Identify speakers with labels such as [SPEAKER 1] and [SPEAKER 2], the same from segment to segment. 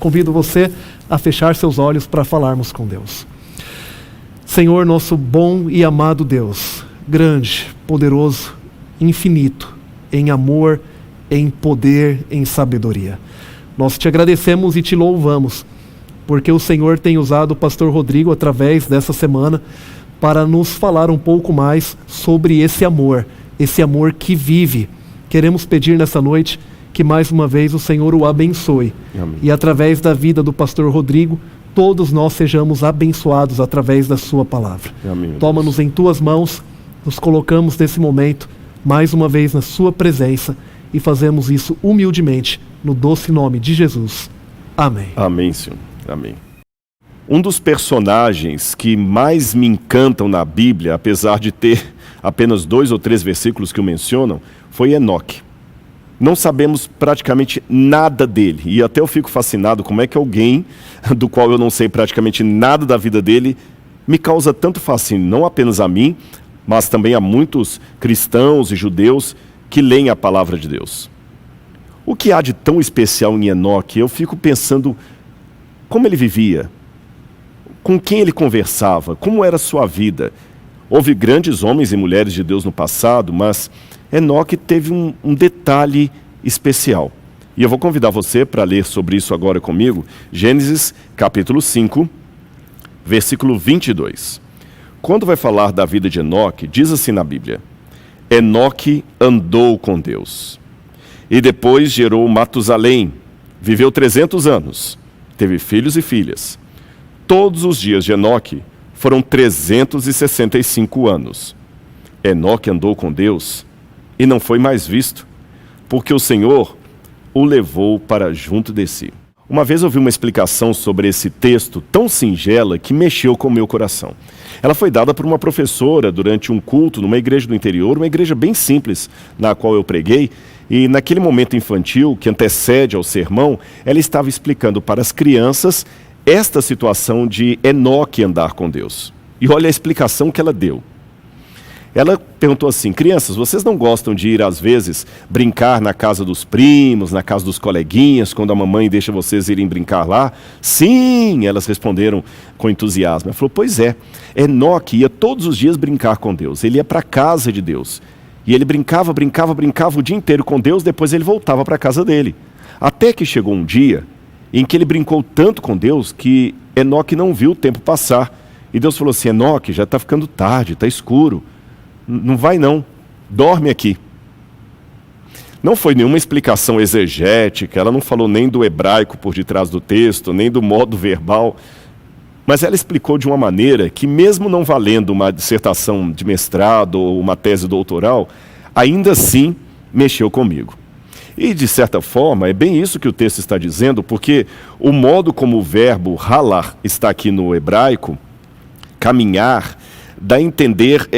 [SPEAKER 1] Convido você a fechar seus olhos para falarmos com Deus. Senhor, nosso bom e amado Deus, grande, poderoso, infinito, em amor, em poder, em sabedoria. Nós te agradecemos e te louvamos, porque o Senhor tem usado o pastor Rodrigo através dessa semana para nos falar um pouco mais sobre esse amor que vive. Queremos pedir nessa noite que mais uma vez o Senhor o abençoe.
[SPEAKER 2] Amém.
[SPEAKER 1] E através da vida do pastor Rodrigo, todos nós sejamos abençoados através da sua palavra.
[SPEAKER 2] Amém.
[SPEAKER 1] Toma-nos em tuas mãos, nos colocamos nesse momento, mais uma vez na sua presença, e fazemos isso humildemente, no doce nome de Jesus. Amém.
[SPEAKER 2] Amém, Senhor. Amém. Um dos personagens que mais me encantam na Bíblia, apesar de ter apenas 2 ou 3 versículos que o mencionam, foi Enoque. Não sabemos praticamente nada dele, e até eu fico fascinado como é que alguém, do qual eu não sei praticamente nada da vida dele, me causa tanto fascínio, não apenas a mim, mas também a muitos cristãos e judeus que leem a palavra de Deus. O que há de tão especial em Enoque? Eu fico pensando como ele vivia, com quem ele conversava, como era a sua vida. Houve grandes homens e mulheres de Deus no passado, mas Enoque teve um detalhe especial. E eu vou convidar você para ler sobre isso agora comigo. Gênesis capítulo 5, versículo 22. Quando vai falar da vida de Enoque, diz assim na Bíblia: Enoque andou com Deus. E depois gerou Matusalém. Viveu 300 anos. Teve filhos e filhas. Todos os dias de Enoque foram 365 anos. Enoque andou com Deus e não foi mais visto, porque o Senhor o levou para junto de si. Uma vez eu vi uma explicação sobre esse texto tão singela que mexeu com o meu coração. Ela foi dada por uma professora durante um culto numa igreja do interior, uma igreja bem simples na qual eu preguei, e naquele momento infantil que antecede ao sermão, ela estava explicando para as crianças esta situação de Enoque andar com Deus. E olha a explicação que ela deu. Ela perguntou assim: crianças, vocês não gostam de ir às vezes brincar na casa dos primos, na casa dos coleguinhas, quando a mamãe deixa vocês irem brincar lá? Sim, elas responderam com entusiasmo. Ela falou: pois é, Enoque ia todos os dias brincar com Deus, ele ia para a casa de Deus. E ele brincava o dia inteiro com Deus, depois ele voltava para a casa dele. Até que chegou um dia em que ele brincou tanto com Deus que Enoque não viu o tempo passar. E Deus falou assim: Enoque, já está ficando tarde, está escuro. Não vai não, dorme aqui. Não foi nenhuma explicação exegética, ela não falou nem do hebraico por detrás do texto, nem do modo verbal, mas ela explicou de uma maneira que, mesmo não valendo uma dissertação de mestrado ou uma tese doutoral, ainda assim mexeu comigo. E, de certa forma, é bem isso que o texto está dizendo, porque o modo como o verbo halar está aqui no hebraico, caminhar, dá a entender,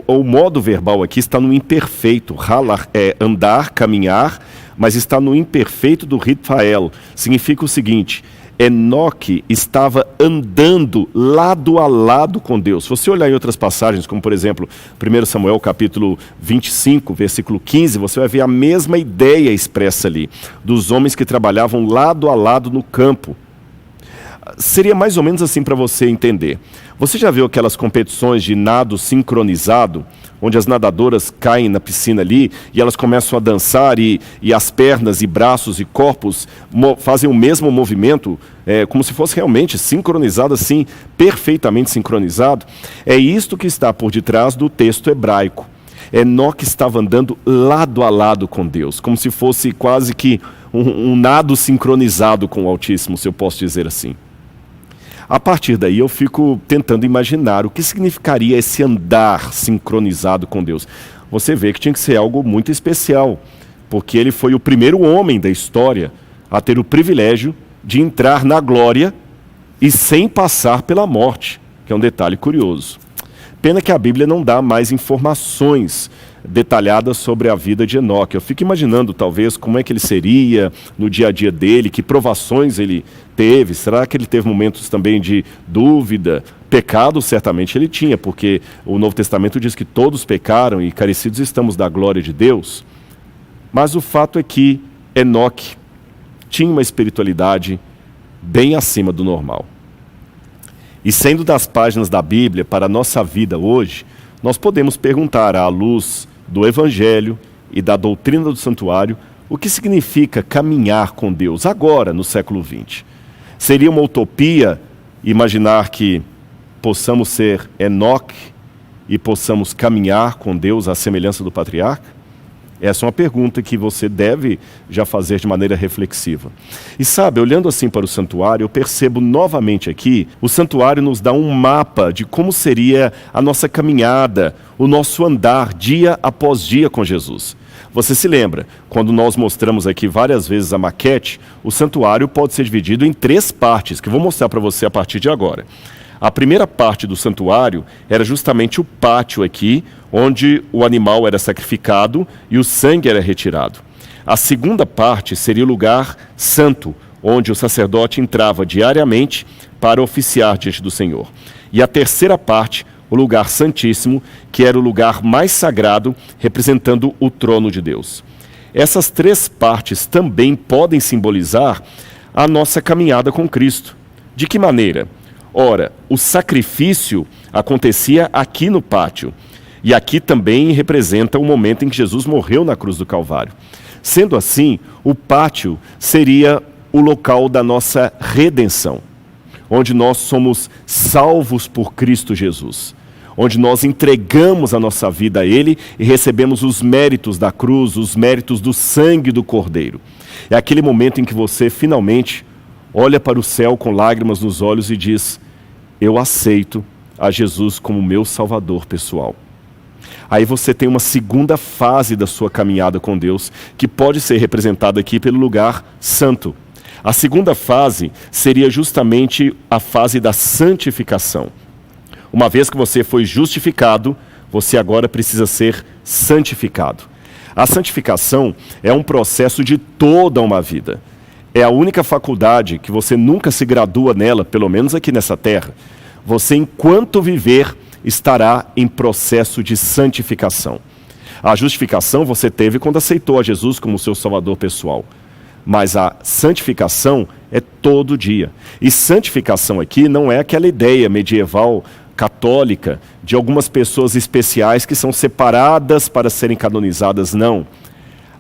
[SPEAKER 2] o modo verbal aqui está no imperfeito. Halar é andar, caminhar, mas está no imperfeito do Ritfael. Significa o seguinte: Enoque estava andando lado a lado com Deus. Se você olhar em outras passagens, como por exemplo, 1 Samuel capítulo 25, versículo 15, você vai ver a mesma ideia expressa ali, dos homens que trabalhavam lado a lado no campo. Seria mais ou menos assim para você entender. Você já viu aquelas competições de nado sincronizado, onde as nadadoras caem na piscina ali e elas começam a dançar e as pernas e braços e corpos fazem o mesmo movimento, como se fosse realmente sincronizado assim, perfeitamente sincronizado? É isto que está por detrás do texto hebraico. Enoque estava andando lado a lado com Deus, como se fosse quase que um nado sincronizado com o Altíssimo, se eu posso dizer assim. A partir daí eu fico tentando imaginar o que significaria esse andar sincronizado com Deus. Você vê que tinha que ser algo muito especial, porque ele foi o primeiro homem da história a ter o privilégio de entrar na glória e sem passar pela morte, que é um detalhe curioso. Pena que a Bíblia não dá mais informações detalhadas sobre a vida de Enoque. Eu fico imaginando talvez como é que ele seria no dia a dia dele, que provações ele teve, será que ele teve momentos também de dúvida? Pecado certamente ele tinha, porque o Novo Testamento diz que todos pecaram e carecidos estamos da glória de Deus. Mas o fato é que Enoque tinha uma espiritualidade bem acima do normal. E sendo das páginas da Bíblia para a nossa vida hoje, nós podemos perguntar à luz do Evangelho e da doutrina do santuário o que significa caminhar com Deus agora, no século XX. Seria uma utopia imaginar que possamos ser Enoque e possamos caminhar com Deus à semelhança do patriarca? Essa é uma pergunta que você deve já fazer de maneira reflexiva. E sabe, olhando assim para o santuário, eu percebo novamente aqui, o santuário nos dá um mapa de como seria a nossa caminhada, o nosso andar dia após dia com Jesus. Você se lembra, quando nós mostramos aqui várias vezes a maquete, o santuário pode ser dividido em 3 partes, que eu vou mostrar para você a partir de agora. A primeira parte do santuário era justamente o pátio aqui, onde o animal era sacrificado e o sangue era retirado. A segunda parte seria o lugar santo, onde o sacerdote entrava diariamente para oficiar diante do Senhor. E a terceira parte, o lugar santíssimo, que era o lugar mais sagrado, representando o trono de Deus. Essas 3 partes também podem simbolizar a nossa caminhada com Cristo. De que maneira? Ora, o sacrifício acontecia aqui no pátio, e aqui também representa o momento em que Jesus morreu na cruz do Calvário. Sendo assim, o pátio seria o local da nossa redenção, onde nós somos salvos por Cristo Jesus, onde nós entregamos a nossa vida a Ele e recebemos os méritos da cruz, os méritos do sangue do Cordeiro. É aquele momento em que você finalmente olha para o céu com lágrimas nos olhos e diz: eu aceito a Jesus como meu Salvador pessoal. Aí você tem uma segunda fase da sua caminhada com Deus, que pode ser representada aqui pelo lugar santo. A segunda fase seria justamente a fase da santificação. Uma vez que você foi justificado, você agora precisa ser santificado. A santificação é um processo de toda uma vida. É a única faculdade que você nunca se gradua nela, pelo menos aqui nessa terra. Você, enquanto viver, estará em processo de santificação. A justificação você teve quando aceitou a Jesus como seu Salvador pessoal. Mas a santificação é todo dia. E santificação aqui não é aquela ideia medieval católica de algumas pessoas especiais que são separadas para serem canonizadas, não.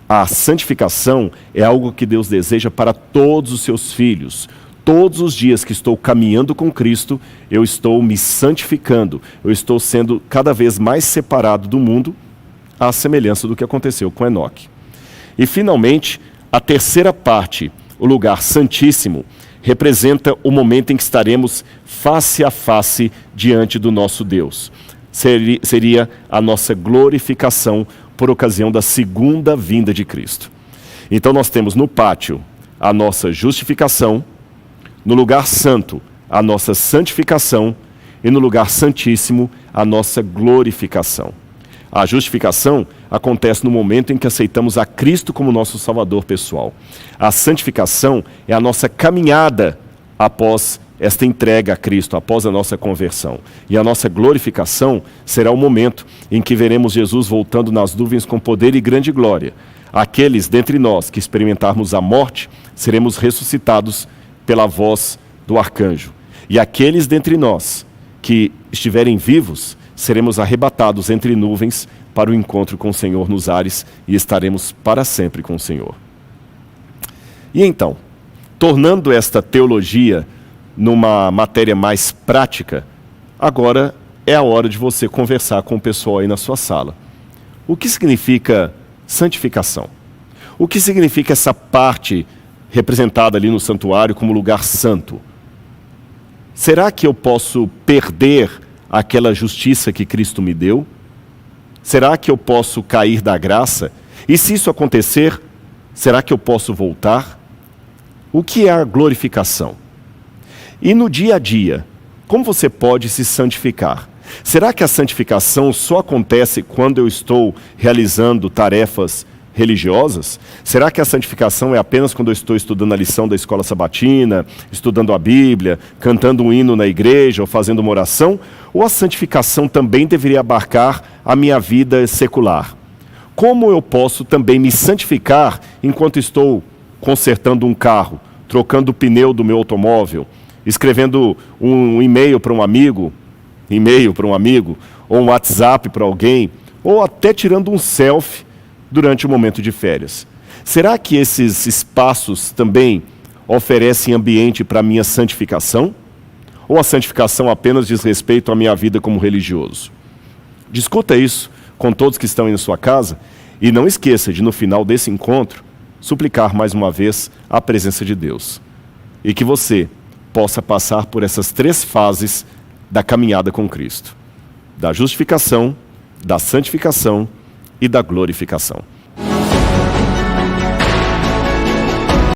[SPEAKER 2] A santificação é algo que Deus deseja para todos os seus filhos. Todos os dias que estou caminhando com Cristo, eu estou me santificando. Eu estou sendo cada vez mais separado do mundo, à semelhança do que aconteceu com Enoque. E, finalmente, a terceira parte, o lugar santíssimo, representa o momento em que estaremos face a face diante do nosso Deus. Seria a nossa glorificação por ocasião da segunda vinda de Cristo. Então nós temos no pátio a nossa justificação, no lugar santo a nossa santificação e no lugar santíssimo a nossa glorificação. A justificação acontece no momento em que aceitamos a Cristo como nosso Salvador pessoal. A santificação é a nossa caminhada após esta entrega a Cristo, após a nossa conversão. E a nossa glorificação será o momento em que veremos Jesus voltando nas nuvens com poder e grande glória. Aqueles dentre nós que experimentarmos a morte, seremos ressuscitados pela voz do arcanjo. E aqueles dentre nós que estiverem vivos, seremos arrebatados entre nuvens para o encontro com o Senhor nos ares e estaremos para sempre com o Senhor. E então, tornando esta teologia numa matéria mais prática, agora é a hora de você conversar com o pessoal aí na sua sala. O que significa santificação? O que significa essa parte representada ali no santuário como lugar santo? Será que eu posso perder aquela justiça que Cristo me deu? Será que eu posso cair da graça? E se isso acontecer, será que eu posso voltar? O que é a glorificação? E no dia a dia, como você pode se santificar? Será que a santificação só acontece quando eu estou realizando tarefas religiosas? Será que a santificação é apenas quando eu estou estudando a lição da escola sabatina, estudando a Bíblia, cantando um hino na igreja ou fazendo uma oração? Ou a santificação também deveria abarcar a minha vida secular? Como eu posso também me santificar enquanto estou consertando um carro, trocando o pneu do meu automóvel, escrevendo um e-mail para um amigo, ou um WhatsApp para alguém, ou até tirando um selfie durante o momento de férias. Será que esses espaços também oferecem ambiente para a minha santificação? Ou a santificação apenas diz respeito à minha vida como religioso? Discuta isso com todos que estão aí na sua casa e não esqueça de, no final desse encontro, suplicar mais uma vez a presença de Deus. E que você possa passar por essas 3 fases da caminhada com Cristo: da justificação, da santificação e da glorificação.